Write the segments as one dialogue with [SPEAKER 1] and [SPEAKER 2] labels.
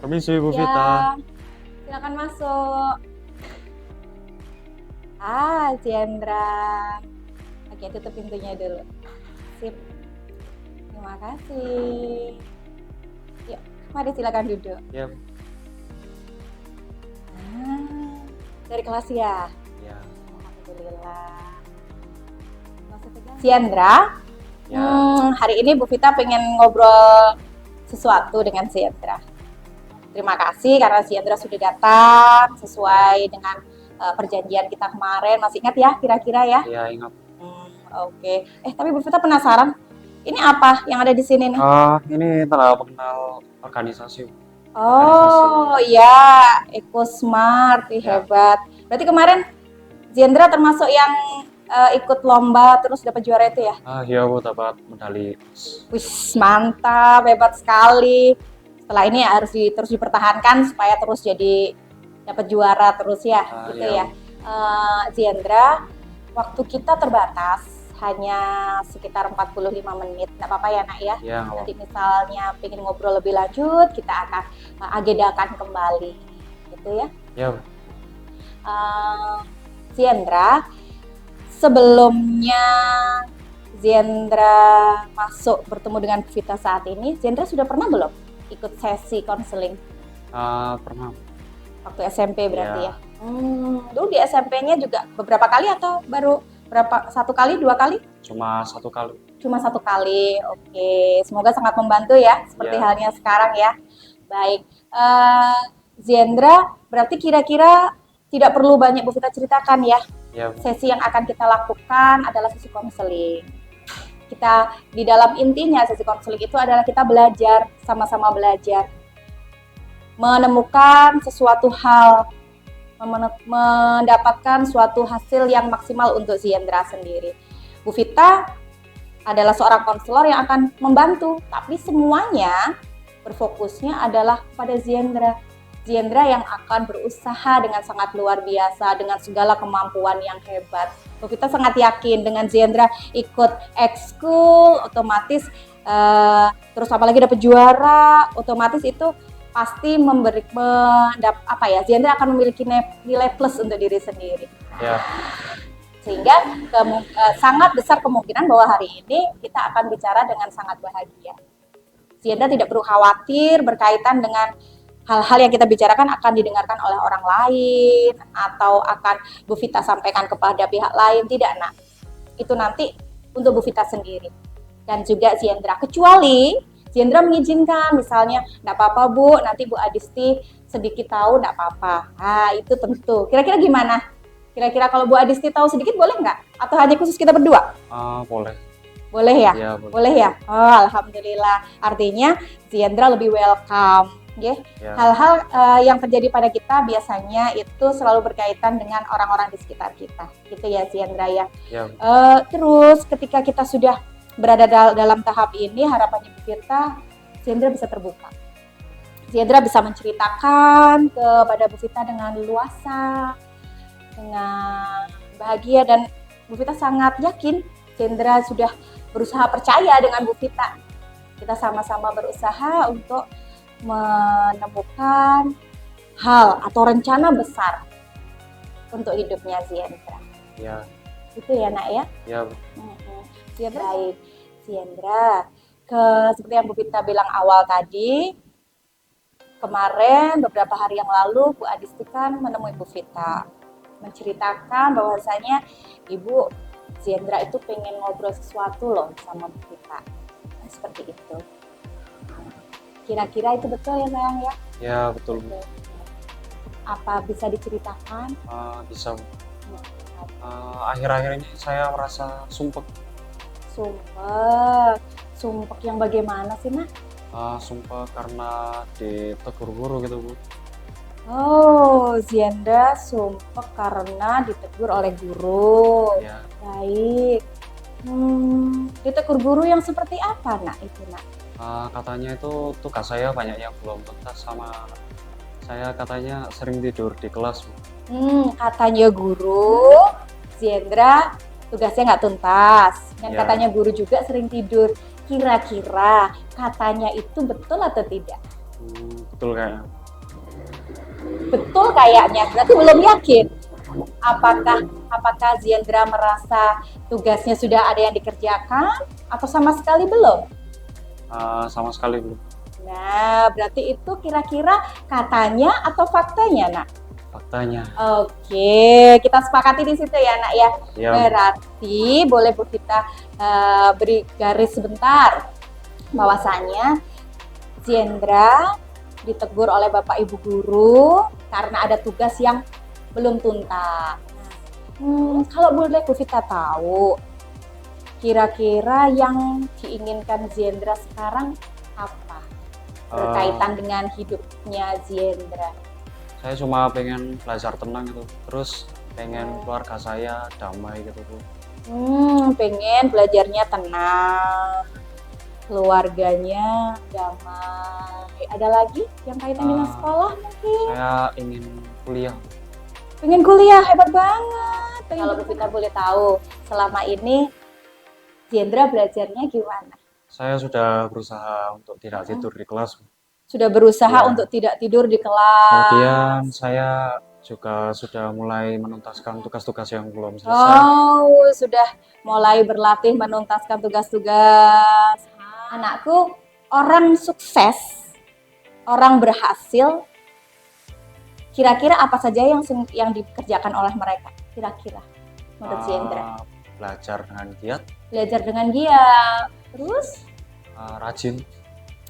[SPEAKER 1] Permisi Bu Vita.
[SPEAKER 2] Ya, silakan masuk. Jendra. Oke, tutup pintunya dulu. Sip. Terima kasih. Yuk, mari silakan duduk.
[SPEAKER 1] Ya,
[SPEAKER 2] Ah, dari kelas ya?
[SPEAKER 1] ya,
[SPEAKER 2] Alhamdulillah. Siendra,
[SPEAKER 1] ya,
[SPEAKER 2] hari ini Bu Vita pengen ngobrol sesuatu dengan Siendra. Terima kasih karena Siendra sudah datang sesuai dengan perjanjian kita kemarin. Masih ingat ya kira-kira ya?
[SPEAKER 1] ya ingat.
[SPEAKER 2] Oke. Tapi Bu Vita penasaran, ini apa yang ada di sini nih?
[SPEAKER 1] Ini telah mengenal organisasi.
[SPEAKER 2] Oh iya, Eko Smart,
[SPEAKER 1] Ya.
[SPEAKER 2] hebat. Berarti kemarin Siendra termasuk yang ikut lomba terus dapat juara itu ya?
[SPEAKER 1] Iya Bu, dapat medali.
[SPEAKER 2] Wih, mantap, hebat sekali. Setelah ini harus terus dipertahankan supaya terus jadi dapat juara terus ya, gitu
[SPEAKER 1] Iya,
[SPEAKER 2] ya. Ziendra, waktu kita terbatas hanya sekitar 45 menit. Nggak apa-apa ya nak ya.
[SPEAKER 1] ya,
[SPEAKER 2] Nanti misalnya pengen ngobrol lebih lanjut, kita akan agendakan kembali, gitu ya.
[SPEAKER 1] ya, Bu.
[SPEAKER 2] Ziendra, sebelumnya Ziendra masuk bertemu dengan Vita saat ini, Ziendra sudah pernah belum ikut sesi konseling?
[SPEAKER 1] Pernah.
[SPEAKER 2] Waktu SMP berarti
[SPEAKER 1] Ya.
[SPEAKER 2] ya? Dulu di SMP-nya juga beberapa kali atau baru satu kali, dua kali?
[SPEAKER 1] Cuma satu kali.
[SPEAKER 2] Cuma satu kali, oke. Semoga sangat membantu ya, seperti
[SPEAKER 1] Ya.
[SPEAKER 2] halnya sekarang ya. Baik, Ziendra, berarti kira-kira tidak perlu banyak Bu Vita ceritakan ya.
[SPEAKER 1] Ya, Bu.
[SPEAKER 2] Sesi yang akan kita lakukan adalah sesi konseling. Kita di dalam intinya sesi konseling itu adalah kita belajar, sama-sama belajar, menemukan sesuatu hal, mendapatkan suatu hasil yang maksimal untuk Ziendra sendiri. Bu Vita adalah seorang konselor yang akan membantu, tapi semuanya berfokusnya adalah pada Ziendra. Ziendra yang akan berusaha dengan sangat luar biasa, dengan segala kemampuan yang hebat. Bu Vita sangat yakin dengan Ziendra ikut ekskul, otomatis terus apalagi dapat juara, otomatis itu pasti Ziendra akan memiliki nilai plus untuk diri sendiri.
[SPEAKER 1] Ya.
[SPEAKER 2] Sehingga sangat besar kemungkinan bahwa hari ini kita akan bicara dengan sangat bahagia. Ziendra tidak perlu khawatir berkaitan dengan hal-hal yang kita bicarakan akan didengarkan oleh orang lain atau akan Bu Vita sampaikan kepada pihak lain, tidak nak. Itu nanti untuk Bu Vita sendiri dan juga Ziendra, kecuali Ziendra mengizinkan, misalnya nggak apa-apa Bu, nanti Bu Adisti sedikit tahu nggak apa-apa. Itu tentu. Kira-kira gimana? Kira-kira kalau Bu Adisti tahu sedikit boleh nggak? Atau hanya khusus kita berdua?
[SPEAKER 1] Boleh.
[SPEAKER 2] Boleh ya?
[SPEAKER 1] Ya, boleh.
[SPEAKER 2] Boleh ya? Alhamdulillah. Artinya Ziendra lebih welcome. Ya. Hal-hal yang terjadi pada kita biasanya itu selalu berkaitan dengan orang-orang di sekitar kita. Gitu ya Ziendra ya.
[SPEAKER 1] Ya.
[SPEAKER 2] Terus ketika kita sudah berada dalam tahap ini, harapannya kita Ziendra bisa terbuka. Ziendra bisa menceritakan kepada Bu Vita dengan luasa, dengan bahagia, dan Bu Vita sangat yakin Ziendra sudah berusaha percaya dengan Bu Vita. Kita sama-sama berusaha untuk menemukan hal atau rencana besar untuk hidupnya Ziendra.
[SPEAKER 1] Ya.
[SPEAKER 2] Itu ya nak ya?
[SPEAKER 1] Ya.
[SPEAKER 2] Baik, Ziendra. Seperti yang Bu Vita bilang awal tadi, kemarin beberapa hari yang lalu Bu Adisti kan menemui Bu Vita, menceritakan bahwasanya Ibu Ziendra itu pengen ngobrol sesuatu loh sama Bu Vita. Seperti itu. Kira-kira itu betul ya sayang ya?
[SPEAKER 1] Ya, betul.
[SPEAKER 2] Apa bisa diceritakan?
[SPEAKER 1] Bisa. Akhir-akhir ini saya merasa sumpek.
[SPEAKER 2] Sumpek yang bagaimana sih nak?
[SPEAKER 1] Sumpek karena ditegur guru gitu Bu.
[SPEAKER 2] Ziendra sumpek karena ditegur oleh guru.
[SPEAKER 1] Ya.
[SPEAKER 2] Baik. Ditegur guru yang seperti apa nak itu nak?
[SPEAKER 1] Katanya itu tugas saya banyak yang belum tuntas, sama saya katanya sering tidur di kelas Bu.
[SPEAKER 2] Katanya guru Ziendra tugasnya nggak tuntas, dan katanya guru juga sering tidur. Kira-kira katanya itu betul atau tidak?
[SPEAKER 1] betul kayaknya.
[SPEAKER 2] Betul kayaknya, berarti belum yakin. Apakah Ziendra merasa tugasnya sudah ada yang dikerjakan atau sama sekali belum?
[SPEAKER 1] Sama sekali belum.
[SPEAKER 2] Nah, berarti itu kira-kira katanya atau faktanya, Nak?
[SPEAKER 1] Faktanya.
[SPEAKER 2] Oke, kita sepakati di situ ya, Nak ya.
[SPEAKER 1] Ya,
[SPEAKER 2] Berarti boleh Bu kita beri garis sebentar bahwasanya Ziendra ditegur oleh Bapak Ibu guru karena ada tugas yang belum tuntas. Kalau boleh Bu Vita tahu, kira-kira yang diinginkan Ziendra sekarang apa? Berkaitan dengan hidupnya Ziendra.
[SPEAKER 1] saya cuma pengen belajar tenang gitu. Terus pengen keluarga saya damai gitu Bu.
[SPEAKER 2] Pengen belajarnya tenang, keluarganya damai. Ada lagi yang kaitan dengan sekolah mungkin?
[SPEAKER 1] Saya ingin kuliah.
[SPEAKER 2] Pengen kuliah, hebat banget. Kalau Bu Vita boleh tahu, selama ini Ziendra belajarnya gimana?
[SPEAKER 1] Saya sudah berusaha untuk tidak tidur di kelas.
[SPEAKER 2] Sudah berusaha
[SPEAKER 1] Ya.
[SPEAKER 2] untuk tidak tidur di kelas.
[SPEAKER 1] Kemudian saya juga sudah mulai menuntaskan tugas-tugas yang belum selesai.
[SPEAKER 2] Oh, sudah mulai berlatih menuntaskan tugas-tugas. Anakku, orang sukses, orang berhasil, kira-kira apa saja yang dikerjakan oleh mereka? Kira-kira menurut Ziendra?
[SPEAKER 1] Belajar dengan giat,
[SPEAKER 2] Belajar dengan giat, terus
[SPEAKER 1] rajin,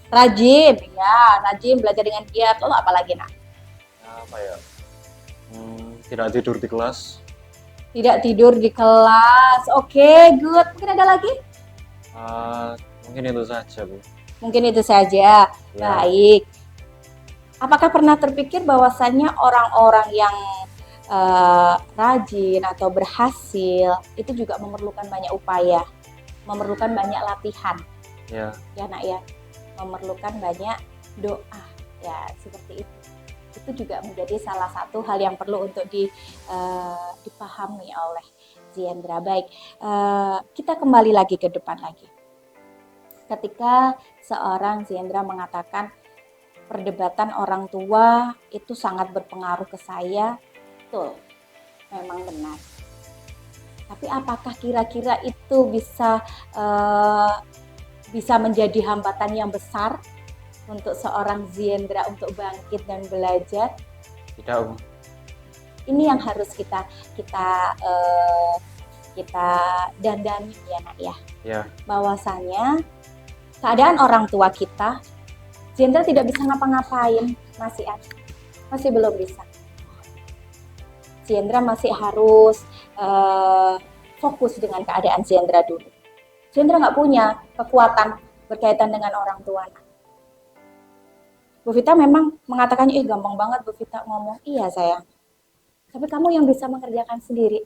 [SPEAKER 2] rajin belajar dengan giat. Lalu apa lagi, Nak?
[SPEAKER 1] apa ya? Tidak tidur di kelas.
[SPEAKER 2] Tidak tidur di kelas. Oke, good. Mungkin ada lagi?
[SPEAKER 1] Mungkin itu saja Bu.
[SPEAKER 2] Mungkin itu saja.
[SPEAKER 1] Ya.
[SPEAKER 2] Baik. Apakah pernah terpikir bahwasannya orang-orang yang rajin atau berhasil itu juga memerlukan banyak upaya, memerlukan banyak latihan,
[SPEAKER 1] Ya,
[SPEAKER 2] ya Nak ya, memerlukan banyak doa, ya seperti itu. Itu juga menjadi salah satu hal yang perlu untuk dipahami oleh Ziendra. Baik, kita kembali lagi ke depan lagi. Ketika seorang Ziendra mengatakan perdebatan orang tua itu sangat berpengaruh ke saya, betul, memang benar. Tapi apakah kira-kira itu bisa menjadi hambatan yang besar untuk seorang Ziendra untuk bangkit dan belajar?
[SPEAKER 1] tidak Bu.
[SPEAKER 2] Ini yang harus kita dandani ya Nak ya.
[SPEAKER 1] Ya,
[SPEAKER 2] Bahwasanya keadaan orang tua kita, Ziendra tidak bisa ngapa-ngapain, masih belum bisa. Ziendra masih harus fokus dengan keadaan Ziendra dulu. Ziendra nggak punya kekuatan berkaitan dengan orang tua. Bu Vita memang mengatakannya, gampang banget Bu Vita ngomong. Iya sayang, tapi kamu yang bisa mengerjakan sendiri.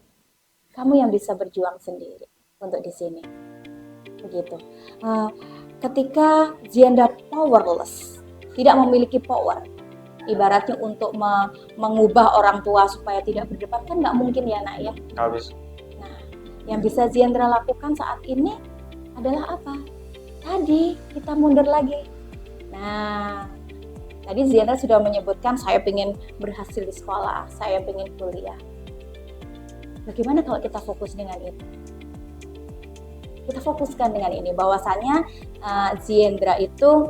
[SPEAKER 2] Kamu yang bisa berjuang sendiri untuk di sini. Begitu. Ketika Ziendra powerless, tidak memiliki power, ibaratnya untuk mengubah orang tua supaya tidak berdebat kan nggak mungkin ya Nak ya.
[SPEAKER 1] habis.
[SPEAKER 2] Nah, yang bisa Ziendra lakukan saat ini adalah apa? Tadi kita mundur lagi. Nah, tadi Ziendra sudah menyebutkan saya ingin berhasil di sekolah, saya ingin kuliah. Bagaimana kalau kita fokus dengan itu? Kita fokuskan dengan ini, bahwasanya Ziendra itu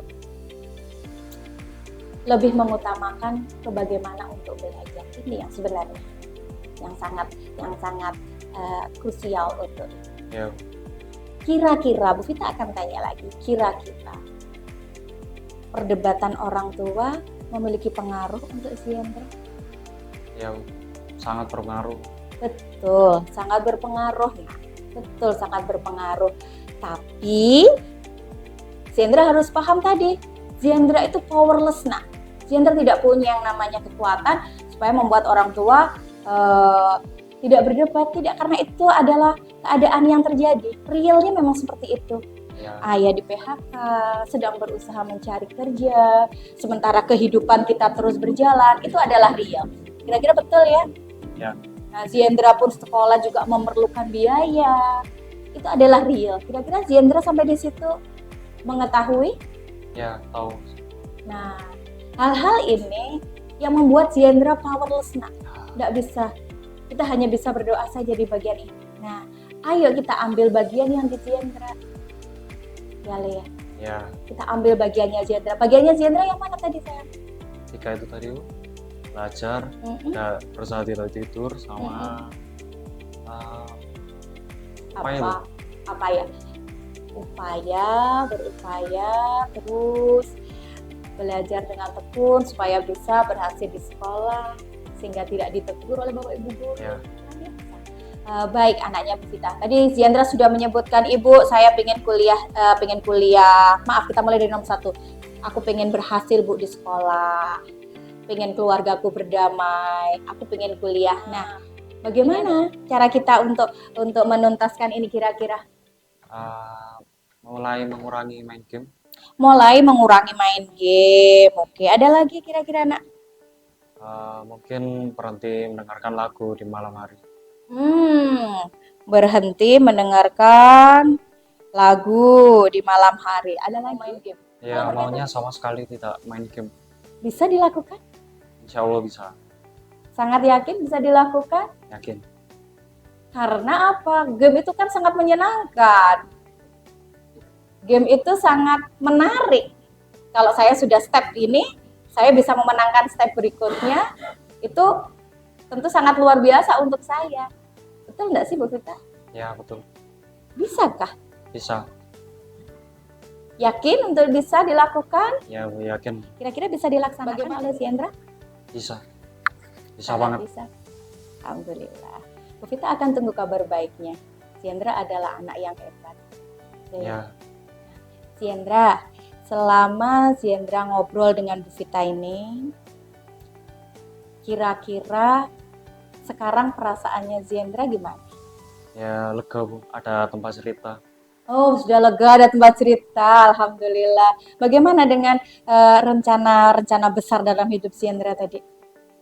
[SPEAKER 2] lebih mengutamakan bagaimana untuk belajar. Ini yang sebenarnya yang sangat krusial untuk
[SPEAKER 1] Ya,
[SPEAKER 2] kira-kira Bu Vita akan tanya lagi, kira-kira perdebatan orang tua memiliki pengaruh untuk Ziendra?
[SPEAKER 1] ya Bu. Sangat berpengaruh.
[SPEAKER 2] Betul, sangat berpengaruh. Nah, betul, sangat berpengaruh. Tapi Ziendra harus paham tadi, Ziendra itu powerless, Nak. Ziendra tidak punya yang namanya kekuatan supaya membuat orang tua tidak berdebat, tidak, karena itu adalah keadaan yang terjadi. Realnya memang seperti itu.
[SPEAKER 1] Ya,
[SPEAKER 2] Ayah di PHK, sedang berusaha mencari kerja, sementara kehidupan kita terus berjalan, itu adalah real. Kira-kira betul ya?
[SPEAKER 1] ya,
[SPEAKER 2] Nah, Ziendra pun sekolah juga memerlukan biaya, itu adalah real. Kira-kira Ziendra sampai di situ mengetahui?
[SPEAKER 1] ya tahu.
[SPEAKER 2] Nah, Hal-hal ini yang membuat Ziendra powerless, nak. Nggak bisa. Kita hanya bisa berdoa saja di bagian ini. Nah, ayo kita ambil bagian yang di Ziendra. Ya, Le, ya.
[SPEAKER 1] Ya,
[SPEAKER 2] Kita ambil bagiannya Ziendra. Bagiannya Ziendra yang mana tadi, sayang?
[SPEAKER 1] 3 itu tadi Bu. Belajar, ya, berusaha tidak tidur sama apa itu?
[SPEAKER 2] Apa ya? Berupaya, terus belajar dengan tekun supaya bisa berhasil di sekolah sehingga tidak ditegur oleh bapak ibu guru.
[SPEAKER 1] Ya.
[SPEAKER 2] Baik, anaknya Bu Vita. Tadi Ziendra sudah menyebutkan, Ibu, saya pengen kuliah. Maaf, kita mulai dari nomor 1. Aku pengen berhasil, Bu, di sekolah. Pengen keluargaku berdamai. Aku pengen kuliah. Nah, bagaimana cara kita untuk menuntaskan ini kira-kira?
[SPEAKER 1] Mulai mengurangi main game.
[SPEAKER 2] Mulai mengurangi main game. Oke, ada lagi kira-kira, nak?
[SPEAKER 1] Mungkin berhenti mendengarkan lagu di malam hari.
[SPEAKER 2] Berhenti mendengarkan lagu di malam hari. Ada lagi main game?
[SPEAKER 1] Ya, maunya sama sekali tidak main game.
[SPEAKER 2] Bisa dilakukan?
[SPEAKER 1] Insya Allah bisa.
[SPEAKER 2] Sangat yakin bisa dilakukan?
[SPEAKER 1] Yakin.
[SPEAKER 2] Karena apa? Game itu kan sangat menyenangkan. Game itu sangat menarik. Kalau saya sudah step ini, saya bisa memenangkan step berikutnya. Itu tentu sangat luar biasa untuk saya. Betul nggak sih, Bu Vita?
[SPEAKER 1] Ya, betul.
[SPEAKER 2] Bisakah?
[SPEAKER 1] Bisa.
[SPEAKER 2] Yakin untuk bisa dilakukan?
[SPEAKER 1] Ya, Bu, yakin.
[SPEAKER 2] Kira-kira bisa dilaksanakan oleh Ziendra?
[SPEAKER 1] Bisa. Bisa banget.
[SPEAKER 2] Bisa. Alhamdulillah. Bu Vita akan tunggu kabar baiknya. Ziendra adalah anak yang hebat.
[SPEAKER 1] Ya.
[SPEAKER 2] Ziendra, selama Ziendra ngobrol dengan Bu Vita ini, kira-kira sekarang perasaannya Ziendra gimana?
[SPEAKER 1] Ya, lega Bu, ada tempat cerita.
[SPEAKER 2] Oh, sudah lega, ada tempat cerita. Alhamdulillah. Bagaimana dengan rencana-rencana besar dalam hidup Ziendra tadi?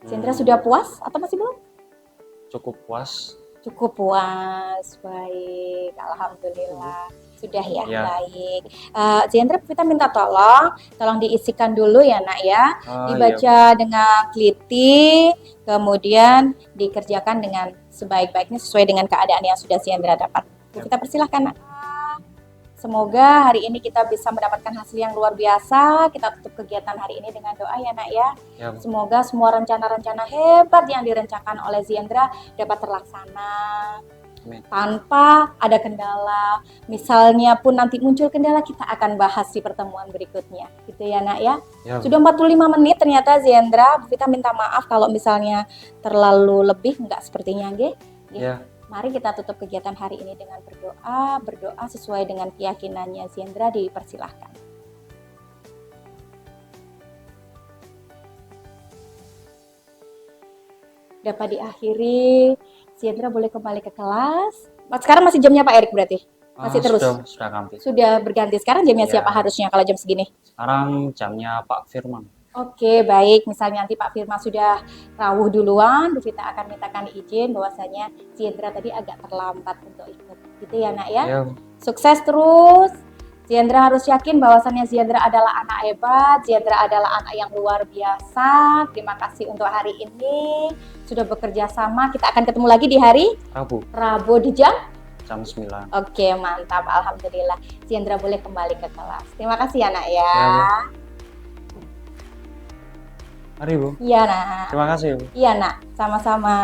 [SPEAKER 2] Ziendra sudah puas atau masih belum?
[SPEAKER 1] Cukup puas.
[SPEAKER 2] Cukup puas, baik. Alhamdulillah. Sudah ya, baik. Ziendra, kita minta tolong diisikan dulu ya, nak ya. Dibaca dengan teliti, kemudian dikerjakan dengan sebaik-baiknya sesuai dengan keadaan yang sudah Ziendra dapat. Kita persilahkan, nak. Semoga hari ini kita bisa mendapatkan hasil yang luar biasa. Kita tutup kegiatan hari ini dengan doa ya, nak ya. Semoga semua rencana-rencana hebat yang direncanakan oleh Ziendra dapat terlaksana. Amin. Tanpa ada kendala. Misalnya pun nanti muncul kendala, kita akan bahas di pertemuan berikutnya. Gitu ya, nak ya. Sudah 45 menit ternyata Ziendra. Kita minta maaf kalau misalnya terlalu lebih, enggak sepertinya, nggih.
[SPEAKER 1] Ya.
[SPEAKER 2] Mari kita tutup kegiatan hari ini dengan berdoa sesuai dengan keyakinannya Ziendra, dipersilahkan. Dapat diakhiri, Ziendra boleh kembali ke kelas. Sekarang masih jamnya Pak Erik berarti? Masih terus?
[SPEAKER 1] Sudah ganti.
[SPEAKER 2] Sudah berganti. Sekarang jamnya siapa harusnya kalau jam segini?
[SPEAKER 1] Sekarang jamnya Pak Firman. Oke,
[SPEAKER 2] baik. Misalnya nanti Pak Firman sudah rawuh duluan, Bu Vita akan mintakan izin bahwasanya Ziendra tadi agak terlambat untuk ikut. Gitu ya, nak ya? Sukses terus. Ziendra harus yakin bahwasannya Ziendra adalah anak hebat, Ziendra adalah anak yang luar biasa. Terima kasih untuk hari ini. Sudah bekerja sama. Kita akan ketemu lagi di hari Rabu di jam
[SPEAKER 1] 9.
[SPEAKER 2] Oke, mantap. Alhamdulillah. Ziendra boleh kembali ke kelas. Terima kasih ya, nak ya.
[SPEAKER 1] Mari Bu.
[SPEAKER 2] Iya, nak.
[SPEAKER 1] Terima kasih Bu.
[SPEAKER 2] Iya, nak. Sama-sama.